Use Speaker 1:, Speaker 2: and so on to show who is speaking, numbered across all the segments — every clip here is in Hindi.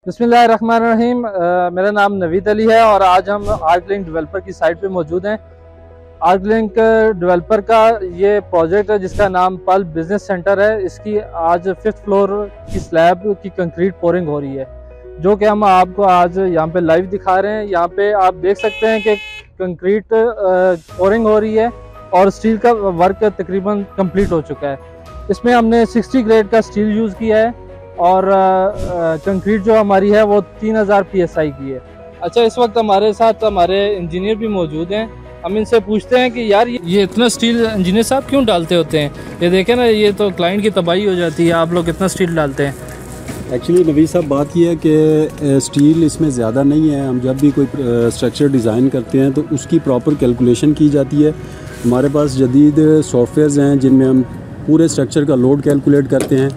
Speaker 1: बिस्मिल्लाहिर्रहमानिर्रहीम। मेरा नाम नवीद अली है और आज हम आर्कलिंक डेवलपर की साइट पे मौजूद हैं। आर्कलिंक डेवलपर का ये प्रोजेक्ट है जिसका नाम पल बिजनेस सेंटर है। इसकी आज 5th फ्लोर की स्लैब की कंक्रीट पोरिंग हो रही है, जो कि हम आपको आज यहाँ पे लाइव दिखा रहे हैं। यहाँ पे आप देख सकते हैं कि कंक्रीट पोरिंग हो रही है और स्टील का वर्क तकरीबन कंप्लीट हो चुका है। इसमें हमने 60 ग्रेड का स्टील यूज़ किया है और कंक्रीट जो हमारी है वो 3000 PSI की है। अच्छा, इस वक्त हमारे साथ हमारे इंजीनियर भी मौजूद हैं। हम इनसे पूछते हैं कि यार ये इतना स्टील इंजीनियर साहब क्यों डालते होते हैं? ये देखें ना, ये तो क्लाइंट की तबाही हो जाती है, आप लोग इतना स्टील डालते हैं।
Speaker 2: एक्चुअली नवीद साहब बात यह है कि स्टील इसमें ज़्यादा नहीं है। हम जब भी कोई स्ट्रक्चर डिज़ाइन करते हैं तो उसकी प्रॉपर कैलकुलेशन की जाती है। हमारे पास जदीद सॉफ्टवेयर्स हैं जिनमें हम पूरे स्ट्रक्चर का लोड कैलकुलेट करते हैं।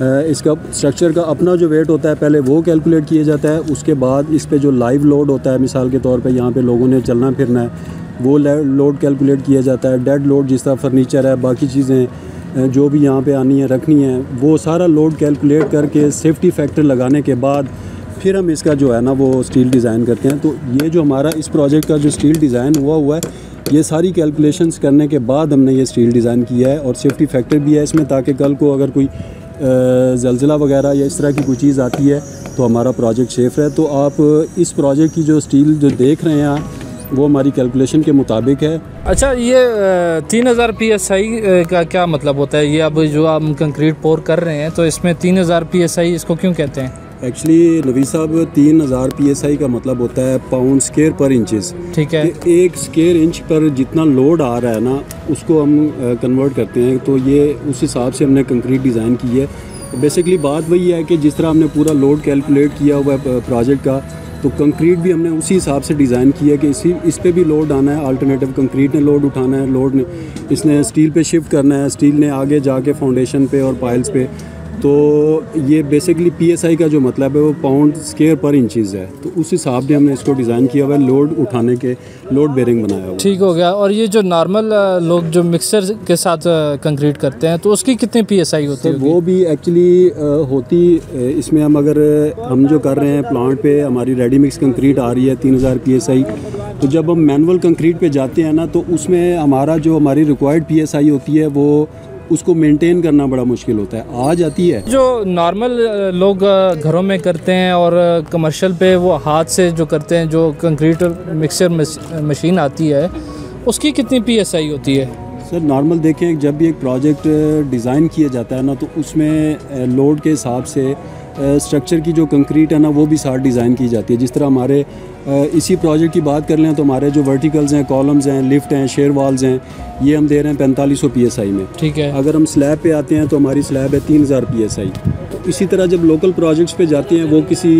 Speaker 2: इसका स्ट्रक्चर का अपना जो वेट होता है पहले वो कैलकुलेट किया जाता है। उसके बाद इस पे जो लाइव लोड होता है, मिसाल के तौर पे यहाँ पे लोगों ने चलना फिरना है, वो लोड कैलकुलेट किया जाता है। डेड लोड जिस तरह फर्नीचर है, बाकी चीज़ें जो भी यहाँ पे आनी है रखनी है, वो सारा लोड कैलकुलेट करके सेफ्टी फैक्टर लगाने के बाद फिर हम इसका जो है ना वो स्टील डिज़ाइन करते हैं। तो ये जो हमारा इस प्रोजेक्ट का जो स्टील डिज़ाइन हुआ है, ये सारी कैलकुलेशंस करने के बाद हमने ये स्टील डिज़ाइन किया है। और सेफ्टी फैक्टर भी है इसमें, ताकि कल को अगर कोई ज़लज़ला वगैरह या इस तरह की कोई चीज़ आती है तो हमारा प्रोजेक्ट सेफ़ है। तो आप इस प्रोजेक्ट की जो स्टील जो देख रहे हैं वो हमारी कैलकुलेशन के मुताबिक है।
Speaker 1: अच्छा, ये 3000 PSI का क्या मतलब होता है? ये अब जो हम कंक्रीट पोर कर रहे हैं तो इसमें 3000 PSI इसको क्यों कहते हैं?
Speaker 2: एक्चुअली नवीद साहब 3000 PSI का मतलब होता है पाउंड स्क्वायर पर इंचेस।
Speaker 1: ठीक है।
Speaker 2: एक स्क्वायर इंच पर जितना लोड आ रहा है ना उसको हम कन्वर्ट करते हैं। तो ये उस हिसाब से हमने कंक्रीट डिज़ाइन की है। बेसिकली बात वही है कि जिस तरह हमने पूरा लोड कैलकुलेट किया हुआ है प्रोजेक्ट का, तो कंक्रीट भी हमने उसी हिसाब से डिज़ाइन किया कि इस पे भी लोड आना है। अल्टरनेटिव कंक्रीट ने लोड उठाना है, लोड ने इसने स्टील पे शिफ्ट करना है, स्टील ने आगे जाके फाउंडेशन पे और पाइल्स पे। तो ये बेसिकली PSI का जो मतलब है वो पाउंड स्क्वायर पर इंचज़ है। तो उस हिसाब से हमने इसको डिज़ाइन किया हुआ है, लोड उठाने के लोड बेरिंग बनाया हुआ।
Speaker 1: ठीक हो गया। और ये जो नॉर्मल लोग जो मिक्सर के साथ कंक्रीट करते हैं तो उसकी कितनी PSI होती है?
Speaker 2: वो भी एक्चुअली होती इसमें हम जो कर रहे हैं प्लांट पे, हमारी रेडी मिक्स कंक्रीट आ रही है 3000 PSI। तो जब हम मैनुअल कंक्रीट पे जाते हैं ना तो उसमें हमारी रिक्वायर्ड PSI होती है, वो उसको मेंटेन करना बड़ा मुश्किल होता है, आ जाती है।
Speaker 1: जो नॉर्मल लोग घरों में करते हैं और कमर्शियल पे वो हाथ से जो करते हैं, जो कंक्रीट मिक्सर मशीन आती है, उसकी कितनी PSI होती है?
Speaker 2: सर नॉर्मल देखें, जब भी एक प्रोजेक्ट डिज़ाइन किया जाता है ना तो उसमें लोड के हिसाब से स्ट्रक्चर की जो कंक्रीट है ना वो भी साथ डिज़ाइन की जाती है। जिस तरह हमारे इसी प्रोजेक्ट की बात कर लें तो हमारे जो वर्टिकल्स हैं, कॉलम्स हैं, लिफ्ट हैं, शेयर वाल्स हैं, ये हम दे रहे हैं 4500 PSI में।
Speaker 1: ठीक है।
Speaker 2: अगर हम स्लैब पे आते हैं तो हमारी स्लैब है 3000 PSI। तो इसी तरह जब लोकल प्रोजेक्ट्स पे जाते हैं, वो किसी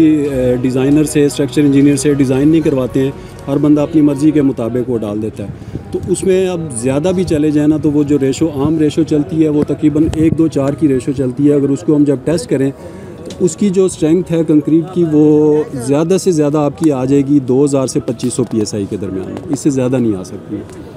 Speaker 2: डिज़ाइनर से, स्ट्रक्चर इंजीनियर से डिज़ाइन नहीं करवाते हैं, हर बंदा अपनी मर्ज़ी के मुताबिक वो डाल देता है। तो उसमें अब ज़्यादा भी चले जाए ना तो वो जो आम रेशो चलती है वो तकरीबन 1-2-4 की रेशो चलती है। अगर उसको हम जब टेस्ट करें तो उसकी जो स्ट्रेंथ है कंक्रीट की वो ज़्यादा से ज़्यादा आपकी आ जाएगी 2000 से 2500 PSI के दरमियान, इससे ज़्यादा नहीं आ सकती है।